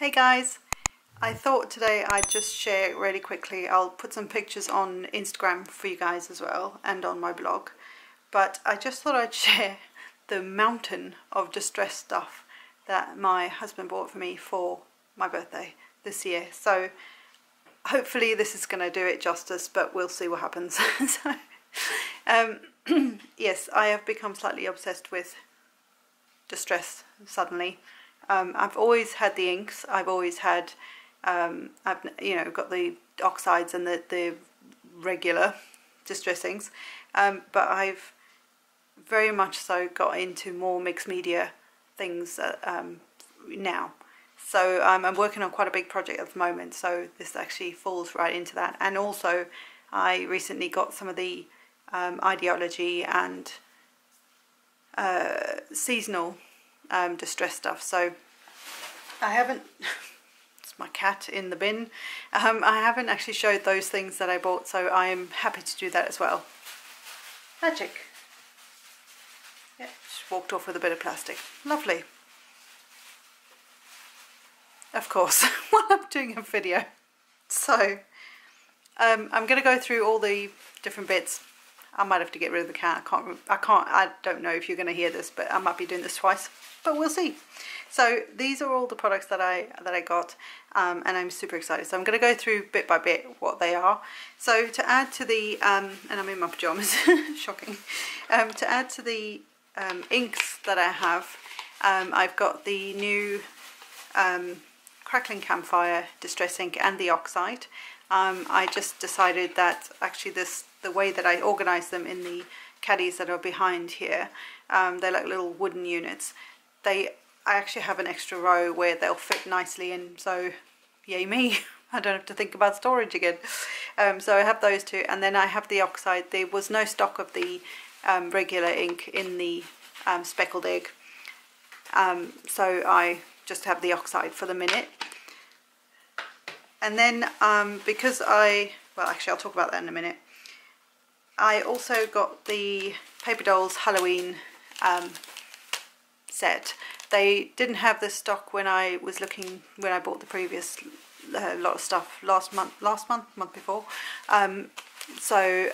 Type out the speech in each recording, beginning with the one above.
Hey guys, I thought today I'd just share really quickly. I'll put some pictures on Instagram for you guys as well and on my blog, but I just thought I'd share the mountain of distress stuff that my husband bought for me for my birthday this year. So hopefully this is going to do it justice, but we'll see what happens. Yes, I have become slightly obsessed with distress suddenly. I've always had the inks. I've always had, I've got the oxides and the regular distress inks, but I've very much so got into more mixed media things now. So I'm working on quite a big project at the moment, so this actually falls right into that. And also I recently got some of the ideology and seasonal distress stuff. So I haven't, it's my cat in the bin, I haven't actually showed those things that I bought, so I am happy to do that as well. Magic. Yeah, just walked off with a bit of plastic. Lovely. Of course, while I'm doing a video. So I'm going to go through all the different bits. I might have to get rid of the cat. I don't know if you're going to hear this, but I might be doing this twice, but we'll see. So these are all the products that I got, and I'm super excited. So I'm going to go through bit by bit what they are. So to add to the, and I'm in my pajamas, shocking. To add to the inks that I have, I've got the new Crackling Campfire Distress Ink and the Oxide. I just decided that actually the way that I organise them in the caddies that are behind here, they're like little wooden units. I actually have an extra row where they'll fit nicely in, so yay me, I don't have to think about storage again. So I have those two, and then I have the Oxide. There was no stock of the regular ink in the speckled egg, so I just have the Oxide for the minute. And then because well actually I'll talk about that in a minute, I also got the Paper Dolls Halloween set. They didn't have this stock when I was looking, when I bought the previous lot of stuff last month before. So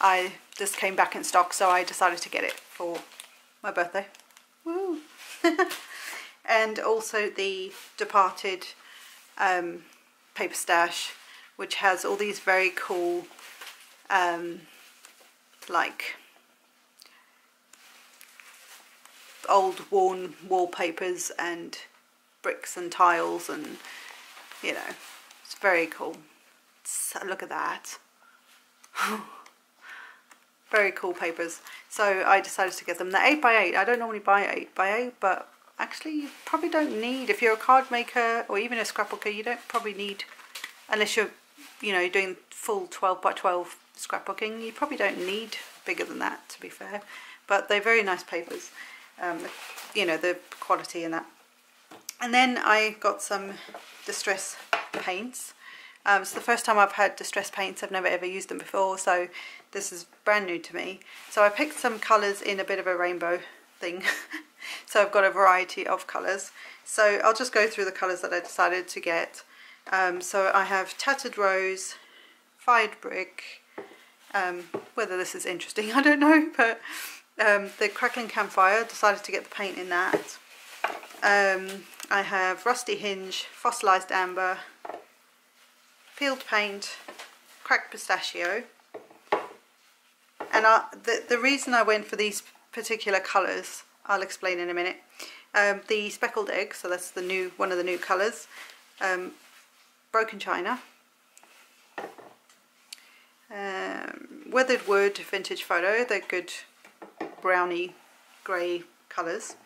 I just came back in stock, so I decided to get it for my birthday. Woo! And also the Departed paper stash, which has all these very cool like old worn wallpapers and bricks and tiles, and you know, it's very cool. So look at that. Very cool papers. So I decided to get them. They're 8x8. I don't normally buy 8x8, but actually you probably don't need, if you're a card maker or even a scrapbooker, you don't probably need, unless you're, you're doing full 12x12 scrapbooking, you probably don't need bigger than that, to be fair. But they're very nice papers, the quality and that. And then I got some distress paints. It's the first time I've had distress paints. I've never ever used them before, so this is brand new to me. So I picked some colours in a bit of a rainbow thing. So I've got a variety of colours. So I'll just go through the colours that I decided to get. So I have Tattered Rose, Fired Brick, whether this is interesting I don't know, but the Crackling Campfire, decided to get the paint in that. I have Rusty Hinge, Fossilised Amber, Peeled Paint, Cracked Pistachio. And the reason I went for these particular colours, I'll explain in a minute. The Speckled Egg, so that's the new, one of the new colours. Broken China. Weathered Wood, Vintage Photo, they're good browny grey colours.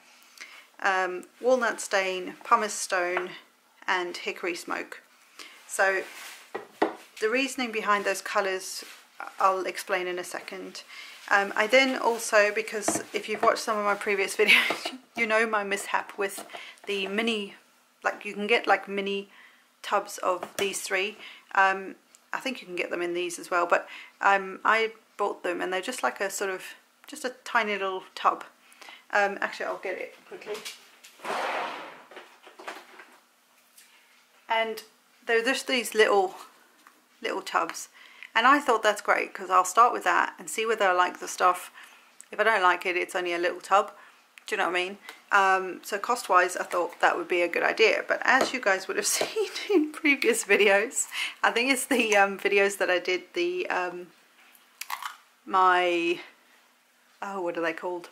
Walnut Stain, Pumice Stone and Hickory Smoke. So the reasoning behind those colours I'll explain in a second. I then also, because if you've watched some of my previous videos, you know my mishap with the mini, like you can get like mini tubs of these three. I think you can get them in these as well, but I bought them and they're just like a sort of, just a tiny little tub. Actually I'll get it quickly. and they're just these little tubs, and I thought that's great because I'll start with that and see whether I like the stuff. If I don't like it, it's only a little tub. Do you know what I mean? So cost wise, I thought that would be a good idea, but as you guys would have seen in previous videos, I think it's the videos that I did, the my, oh, what are they called,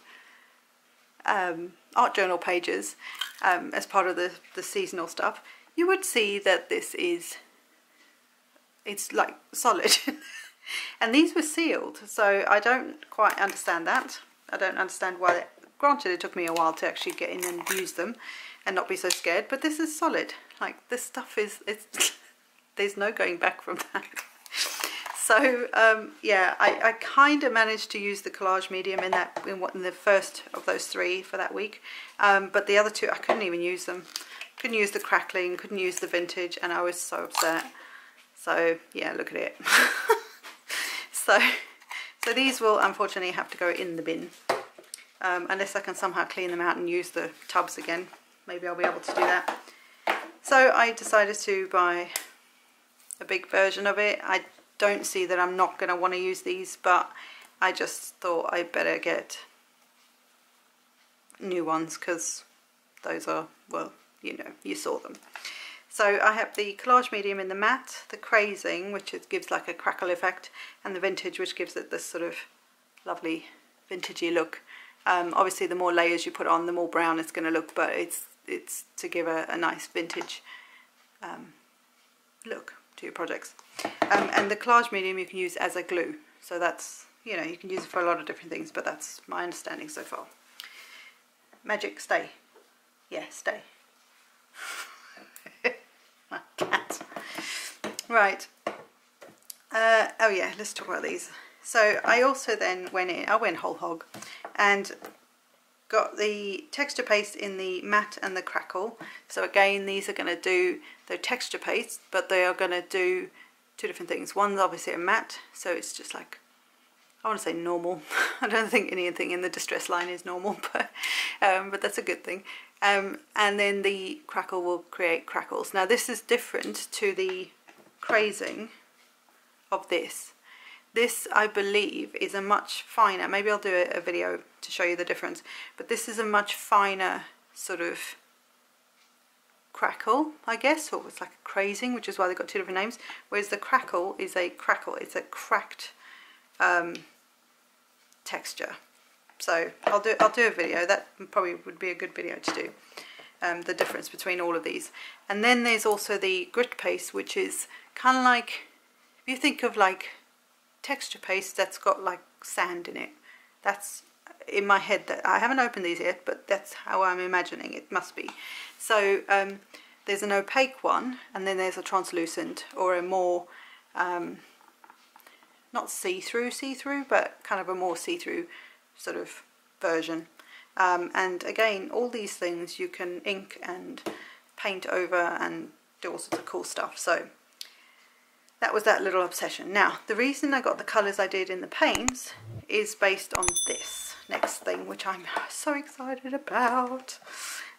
art journal pages, as part of the seasonal stuff, you would see that this is, it's like solid. And these were sealed, so I don't quite understand that. I don't understand why. Granted, it took me a while to actually get in and use them and not be so scared, but this is solid. Like, this stuff is, it's there's no going back from that. So yeah, I kind of managed to use the collage medium in the first of those 3 for that week, but the other 2 I couldn't even use them. Couldn't use the crackling, couldn't use the vintage, and I was so upset. So yeah, look at it. So these will unfortunately have to go in the bin, unless I can somehow clean them out and use the tubs again. Maybe I'll be able to do that. So I decided to buy a big version of it. I don't see that I'm not going to want to use these, but I just thought I better get new ones because those are, well, you know, you saw them. So I have the collage medium in the matte, the crazing, which gives like a crackle effect, and the vintage, which gives it this sort of lovely vintagey look. Obviously the more layers you put on, the more brown it's going to look, but it's to give a nice vintage look to your projects. And the collage medium you can use as a glue, so that's, you know, you can use it for a lot of different things, but that's my understanding so far. Magic, stay. Yeah, stay. My cat. Right. Oh yeah, let's talk about these. So I also then I went whole hog and got the texture paste in the matte and the crackle. So again, these are going to do the texture paste, but they are going to do 2 different things. One's obviously a matte, so it's just like, I want to say normal. I don't think anything in the distress line is normal, but that's a good thing. And then the crackle will create crackles. Now this is different to the crazing of this. This, I believe, is a much finer, maybe I'll do a video to show you the difference, but this is a much finer sort of crackle, I guess, or it's like a crazing, which is why they've got 2 different names, whereas the crackle is a crackle, it's a cracked texture. So I'll do a video, that probably would be a good video to do, the difference between all of these. And then there's also the grit paste, which is kind of like, if you think of like texture paste that's got like sand in it, that's in my head. That I haven't opened these yet, but that's how I'm imagining it must be. So there's an opaque one, and then there's a translucent, or a more not see-through, but kind of a more see-through sort of version. And again, all these things you can ink and paint over and do all sorts of cool stuff. So that was that little obsession. Now, the reason I got the colours I did in the paints is based on this next thing, which I'm so excited about.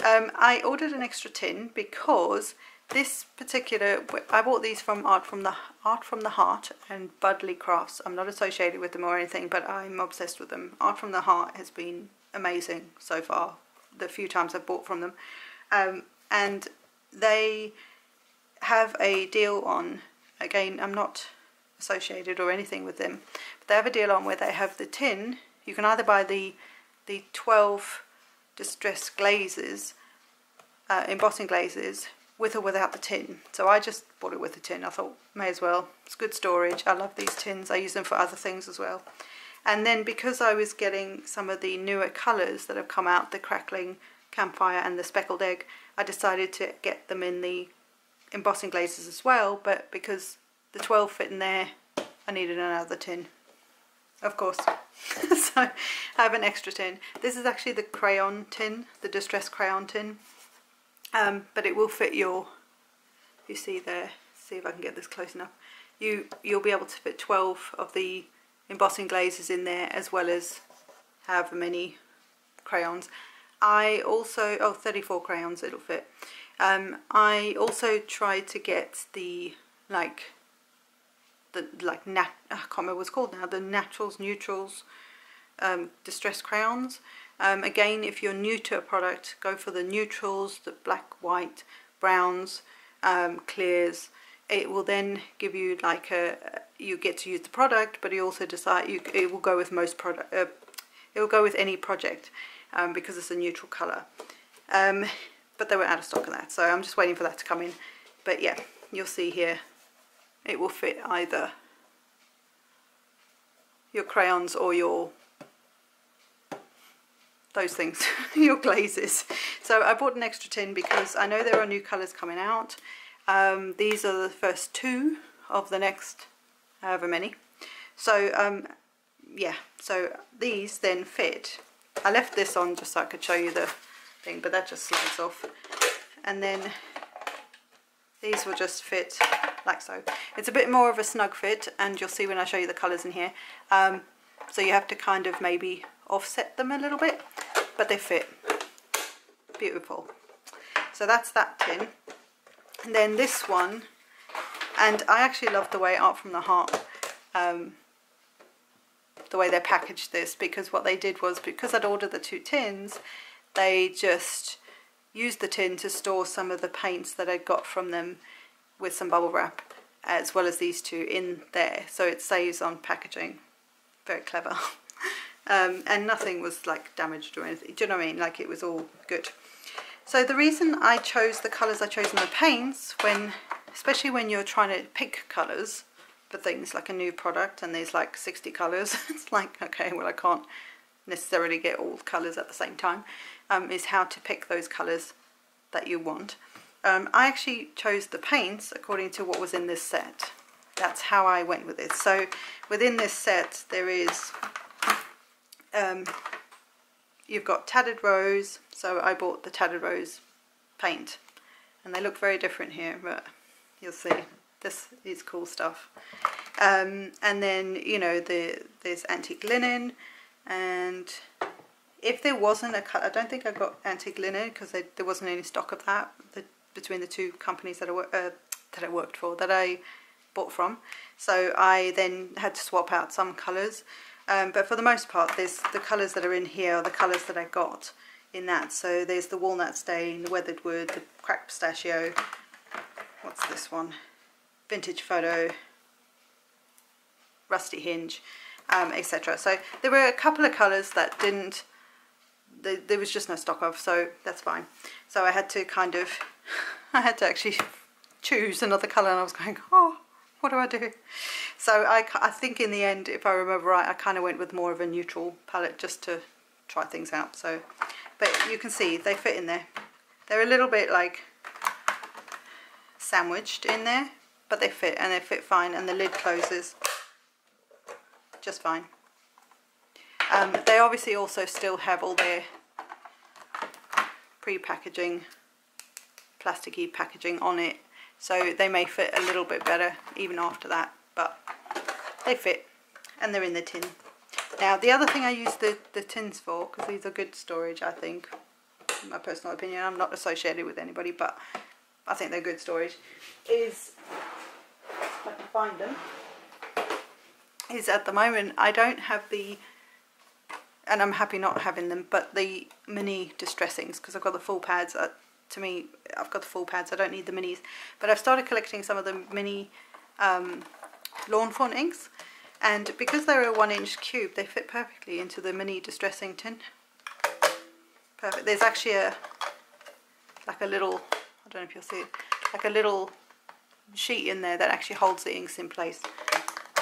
I ordered an extra tin because this particular, I bought these from Art from the Heart and Budley Crafts. I'm not associated with them or anything, but I'm obsessed with them. Art from the Heart has been amazing so far, the few times I've bought from them. And they have a deal on, again, I'm not associated or anything with them, but they have a deal on where they have the tin. You can either buy the 12 distress glazes, embossing glazes, with or without the tin. So I just bought it with the tin. I thought, may as well. It's good storage. I love these tins. I use them for other things as well. And then because I was getting some of the newer colours that have come out, the crackling campfire and the speckled egg, I decided to get them in the embossing glazes as well, but because the 12 fit in there, I needed another tin, of course. So I have an extra tin. This is actually the crayon tin, the distress crayon tin, but it will fit your, you see there, see if I can get this close enough, you'll be able to fit 12 of the embossing glazes in there, as well as however many crayons. I also, oh, 34 crayons, it'll fit. I also tried to get the I can't remember what it's called now, the naturals, neutrals, distress crayons. Again, if you're new to a product, go for the neutrals, the black, white, browns, clears. It will then give you like you get to use the product, but you also decide it will go with most product. It will go with any project because it's a neutral color. But they were out of stock of that, so I'm just waiting for that to come in. But yeah, you'll see here, it will fit either your crayons or your those things, your glazes. So I bought an extra tin because I know there are new colours coming out. These are the first 2 of the next however many. So yeah, so these then fit. I left this on just so I could show you the thing, but that just slides off. And then these will just fit like so. It's a bit more of a snug fit, and you'll see when I show you the colours in here. So you have to kind of maybe offset them a little bit, but they fit. Beautiful. So that's that tin. And then this one, and I actually love the way Art from the Heart, the way they packaged this, because what they did was, because I'd ordered the 2 tins, they just used the tin to store some of the paints that I'd got from them with some bubble wrap, as well as these 2 in there, so it saves on packaging. Very clever. And nothing was like damaged or anything, do you know what I mean? Like, it was all good. So the reason I chose the colours I chose in the paints, especially when you're trying to pick colours for things like a new product and there's like 60 colours, it's like, okay, well, I can't necessarily get all the colours at the same time, is how to pick those colours that you want. I actually chose the paints according to what was in this set. That's how I went with it. So within this set there is, you've got Tattered Rose, so I bought the Tattered Rose paint, and they look very different here, but you'll see, this is cool stuff. And then, you know, there's Antique Linen, and if there wasn't a cut, I don't think I got Antique Linen because there wasn't any stock of that between the 2 companies that I worked for, that I bought from, so I then had to swap out some colours. But for the most part, there's the colours that are in here are the colours that I got in that. So there's the Walnut Stain, the Weathered Wood, the Cracked Pistachio, what's this one? Vintage Photo, Rusty Hinge, etc. So there were a couple of colours that there was just no stock of, so that's fine. So I had to I had to actually choose another colour, and I was going, oh, what do I do? So I think in the end, if I remember right, I kind of went with more of a neutral palette just to try things out. So, but you can see they fit in there. They're a little bit like sandwiched in there, but they fit, and they fit fine, and the lid closes just fine. They obviously also still have all their pre-packaging, plasticky packaging on it, so they may fit a little bit better even after that, but they fit, and they're in the tin. Now the other thing I use the tins for, because these are good storage, I think, in my personal opinion, I'm not associated with anybody, but I think they're good storage, is, if I can find them, is at the moment I don't have the, and I'm happy not having them, but the mini distressings, because I've got the full pads. To me, I've got the full pads, I don't need the minis, but I've started collecting some of the mini lawn fawn inks, and because they're a 1-inch cube, they fit perfectly into the mini distressing tin. Perfect. There's actually like a little, I don't know if you'll see it, like a little sheet in there that actually holds the inks in place,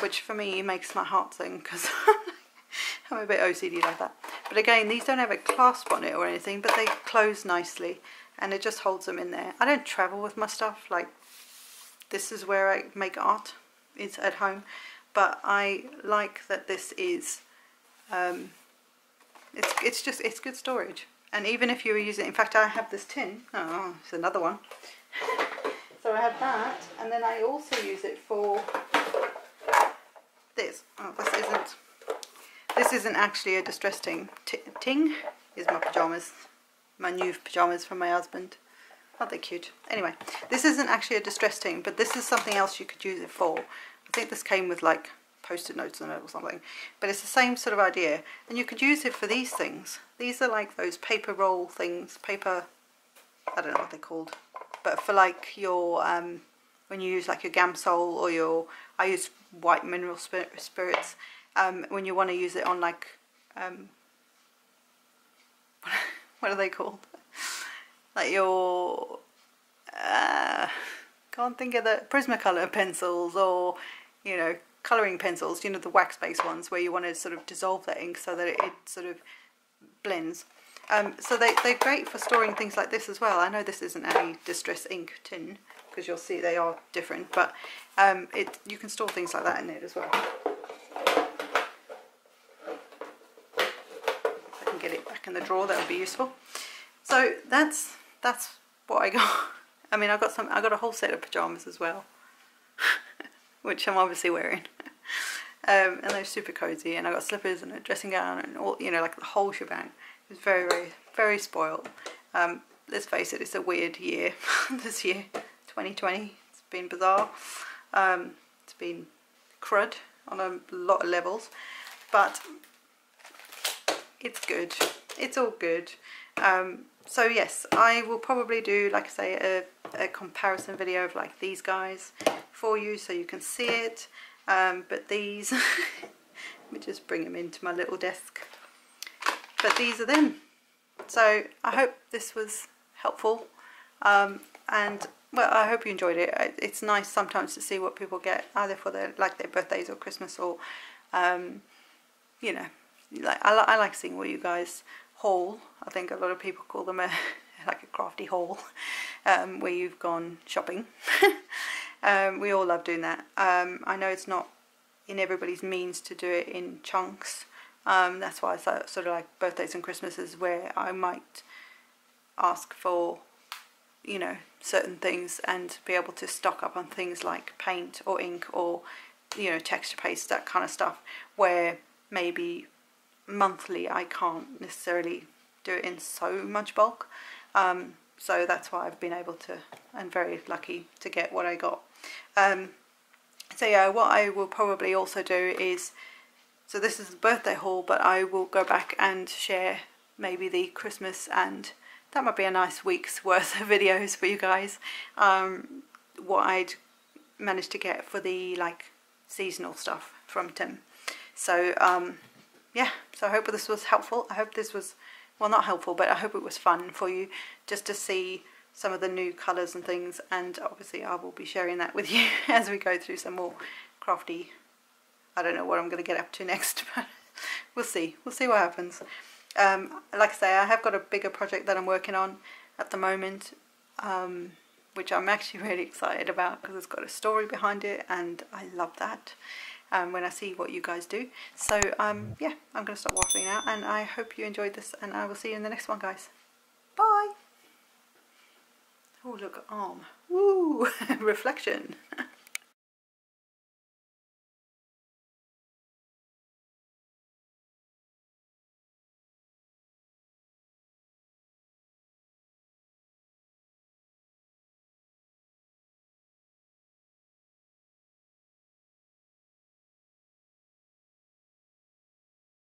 which for me makes my heart sing, because I'm a bit OCD like that. But again, these don't have a clasp on it or anything, but they close nicely, and it just holds them in there. I don't travel with my stuff, like this is where I make art, it's at home, but I like that this is, it's good storage. And even if you were using, in fact I have this tin, oh, it's another one. So I have that, and then I also use it for this. Oh, this isn't actually a distress ting. Ting is my pyjamas. my new pyjamas from my husband. Aren't they cute? Anyway, this isn't actually a distress thing, but this is something else you could use it for. I think this came with like post-it notes on it or something, but it's the same sort of idea, and you could use it for these things. These are like those paper roll things, paper, I don't know what they're called, but for like your when you use like your Gamsol or your, I use white mineral spirits, when you want to use it on like what are they called, like your can't think of the Prismacolor pencils, or you know, colouring pencils, you know, the wax based ones where you want to sort of dissolve the ink so that it sort of blends. So they're great for storing things like this as well. I know this isn't a distress ink tin because you'll see they are different, but you can store things like that in it as well. If I can get it back in the drawer, that would be useful. So that's what I got. I mean, I got a whole set of pyjamas as well, which I'm obviously wearing. And they're super cozy, and I got slippers and a dressing gown and all, you know, like the whole shebang. It was very, very, very spoiled. Let's face it, it's a weird year this year, 2020. It's been bizarre. It's been crud on a lot of levels, but it's good. It's all good. So yes, I will probably do, like I say, a comparison video of like these guys for you so you can see it. But these, let me just bring them into my little desk. But these are them. So I hope this was helpful. And well, I hope you enjoyed it. It's nice sometimes to see what people get either for their birthdays or Christmas, or you know, like I like seeing what you guys haul. I think a lot of people call them like a crafty haul, where you've gone shopping. We all love doing that. I know it's not in everybody's means to do it in chunks. That's why I sort of like birthdays and Christmases, where I might ask for, you know, certain things and be able to stock up on things like paint or ink or, you know, texture paste, that kind of stuff, where maybe monthly I can't necessarily do it in so much bulk. So that's why I've been able to, and very lucky to get what I got. So yeah, what I will probably also do is, so this is a birthday haul, but I will go back and share maybe the Christmas, and that might be a nice week's worth of videos for you guys, what I'd managed to get for the like seasonal stuff from Tim. So yeah, so I hope this was helpful. I hope this was, well, not helpful, but I hope it was fun for you just to see some of the new colours and things, and obviously I will be sharing that with you as we go through some more crafty, I don't know what I'm going to get up to next, but we'll see what happens. Like I say, I have got a bigger project that I'm working on at the moment, which I'm actually really excited about because it's got a story behind it, and I love that when I see what you guys do. So yeah, I'm going to stop waffling now, and I hope you enjoyed this, and I will see you in the next one, guys. Bye! Oh, look, arm. Woo! Reflection.